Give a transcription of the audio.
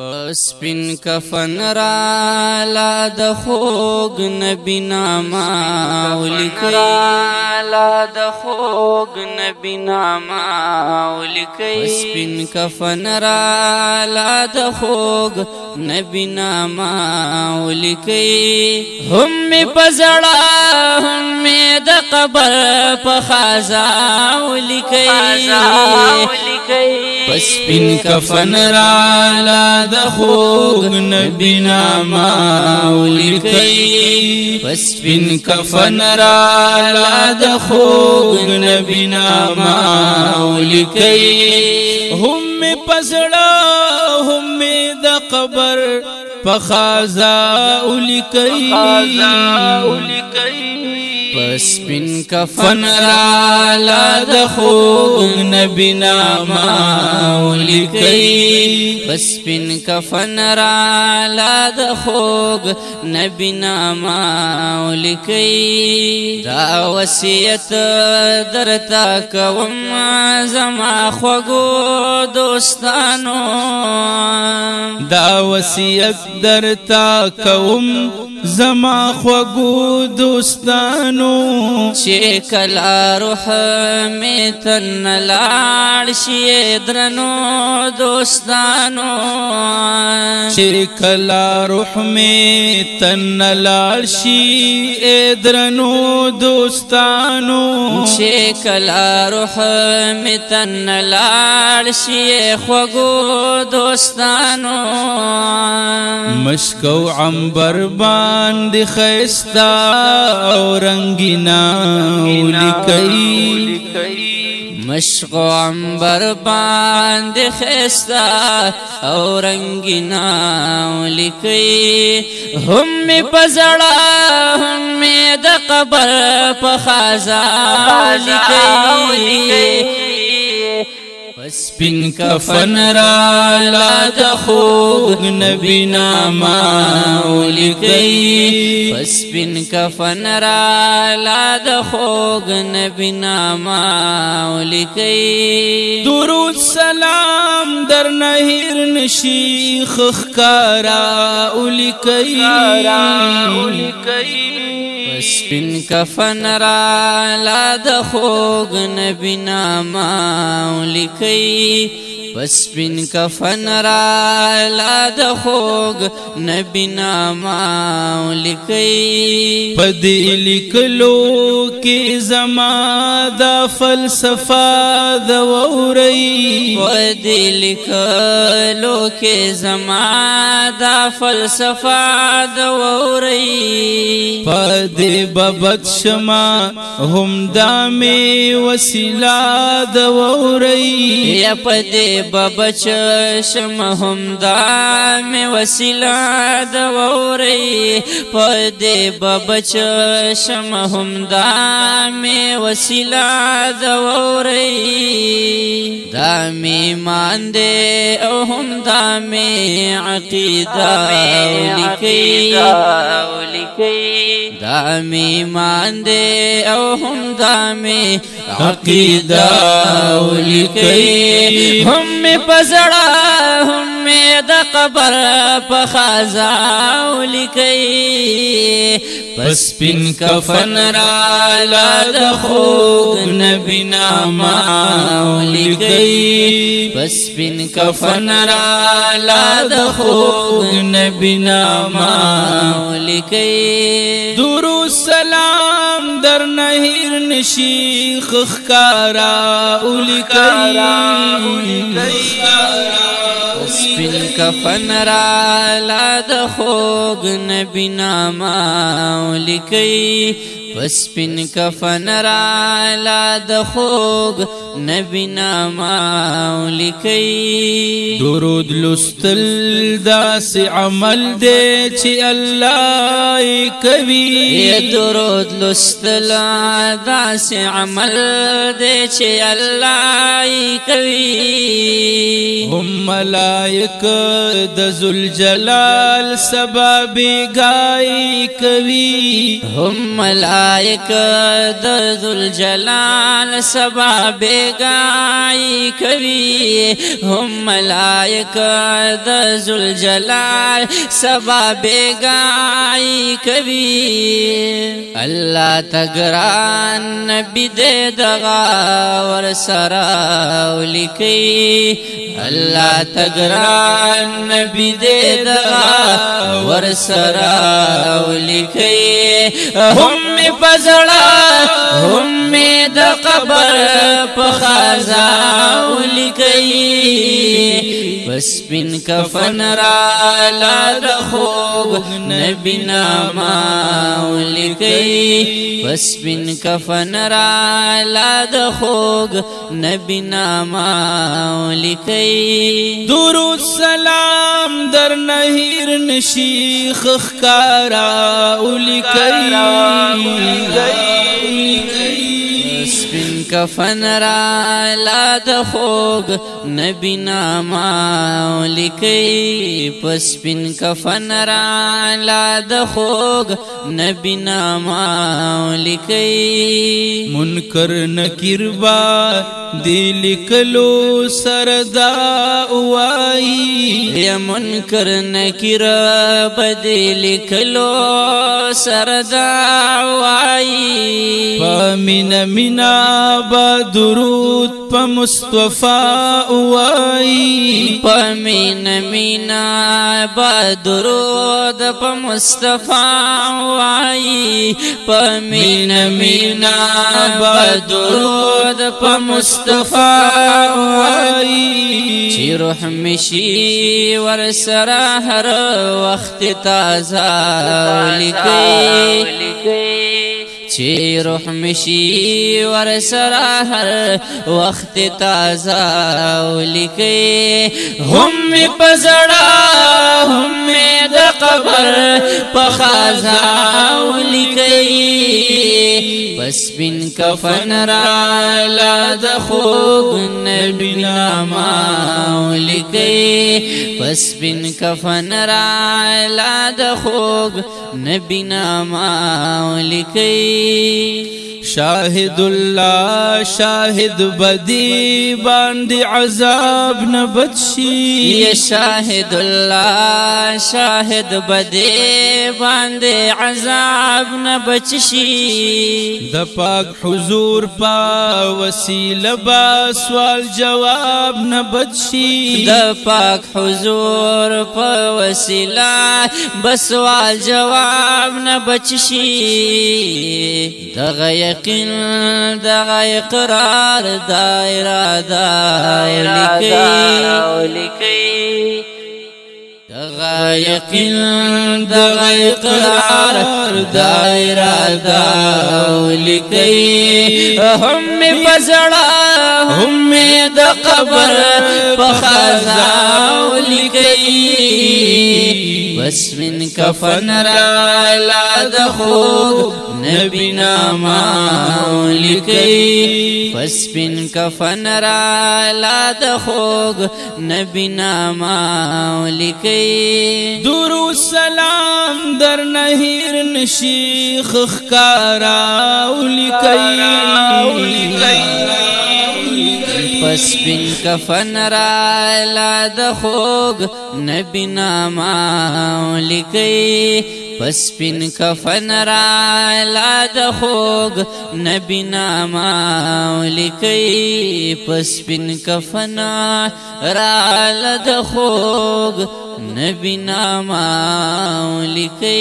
سپین کفن را لا د خوږ نبی نامه ولیکئ لا د خوږ نبی نامه ولیکئ سپین کفن را لا د خوږ نبی نامه ولیکئ هم می پزړه هم می د قبر په خازا ولیکئ سپین کفن را لا د خوږ نبی نامه ولیکئ سپین کفن را لا د خوږ نبی نامه ولیکئ هم می پزړه هم می د قبر په خازا ولیکئ سپین کفن را لا د خوږ نبی نامه ولیکئ سپین کفن را لا د خوږ نبی نامه ولیکئ دا وصیت درته کوم زما خوږو دوستانو دا وصیت درته کوم زما خوږو دوستانو چې کله روح می تن لاړ شي درنو دوستانو چې کله روح می تن لاړ شي درنو دوستانو چې کله روح می تن لاړ شي خوږو دوستانو مشک او عنبر باندې خستا او رنگینا ولیکئ مشک او عنبر باندې خستا او رنگینا ولیکئ هم می پزړه هم می د قبر په خازا ولیکئ سپین کفن را لا د خوږ نبی نامه ولیکئ سپین کفن را لا د خوږ نبی نامه ولیکئ درود سلام در نهیر نشي خخکارا ولیکئ سپین کفن را لا د خوږ نبی نامه ولیکئ سپین کفن را لا د خوږ نبی نامه ولیکئ پدې لیکلو کې زما د فلسفه د وورئ پدې لیکلو کې زما د فلسفه د وورئ پدې بابت شما هم دامه وسیله د وورئ یا پدې بابچ شم هم دام وسیله د وورئ پدې بابچ شم هم دام وسیله د وورئ دام ایمان دې او هم دام عقیده ولیکئ دام ایمان دې او هم دام عقیده ولیکئ هم می پزړه هم می د قبر په خازا ولیکئ سپین کفن را لا د خوږ نبی نامه ولیکئ سپین کفن را لا د خوږ نبی نامه ولیکئ درود سلام در نهیر نشي خخکارا ولیکئ سپین کفن را لا د خوږ نبی نامه ولیکئ سپین کفن را لا د خوږ نبی نامه ولیکئ درود لوستل داسې عمل دی چې الله کوي درود لوستل داسې عمل دی چې الله کوي هم ملائکه د ذوالجلال سبب گای کوي هم ملائکه د ذوالجلال سبب بیگائی کوي هم ملائک د ذوالجلال سبا بیگائی کوي الله تګران نبی دې دغا ور سره ولیکي الله تګران نبی دې دغا ور سره ولیکي هم پزړه هم د قبر په خزا ولیکي بس بن کفن را لا د خوږ نبی نامه ولیکي بس بن کفن را لا د خوږ نبی نامه ولیکي درود سلام در نهیر نشي خخکارا ولیکي سپین کفن را لا د خوږ نبی نامه ولیکي په سپین کفن را لا د خوږ نبی نامه ولیکي منکر نکیر با دی لیکلو سردا وای یا منکر نکیر بدی لیکلو سردا وای پمینا مینا با درود پا مصطفی وای پمینا مینا با درود پا مصطفی وای پمینا مینا با درود پا مصطفی وای چی روح مشي ور سره هر وخت تازه ولیکي چی روح مشي ور سره هر وخت تازه ولیکي هم پزړه هم د قبر په خزا ولیکي بس بن کفن را لا د خوږ نبی نامه ولیکي بس بن کفن را لا د خوږ نبی نامه ولیکي شاهد الله شاهد بدی باندې عذاب نه بچي یا شاهد الله شاهد بدی باندې عذاب نه بچشي د پاک حضور پا وسیله با سوال جواب نه بچي د پاک حضور په وسیله بسوال جواب نه بچشي دغه یقین دغه اقرار دا اراده ولیکي دغه یقین دغه اقرار دا اراده ولیکي هم پزړه هم د قبر په خزا ولیکي بس من کفن را لا د خوږ نبی نامه ولیکي بس من کفن را لا د خوږ نبی نامه ولیکي درود سلام در نهیر نشي خخکارا ولیکي پس بن کفن را لا د خوږ نبی نامه ولیکي پس بن کفن را لا د خوږ نبی نامه ولیکي پس بن کفن را لا د خوږ نبی نامه ولیکي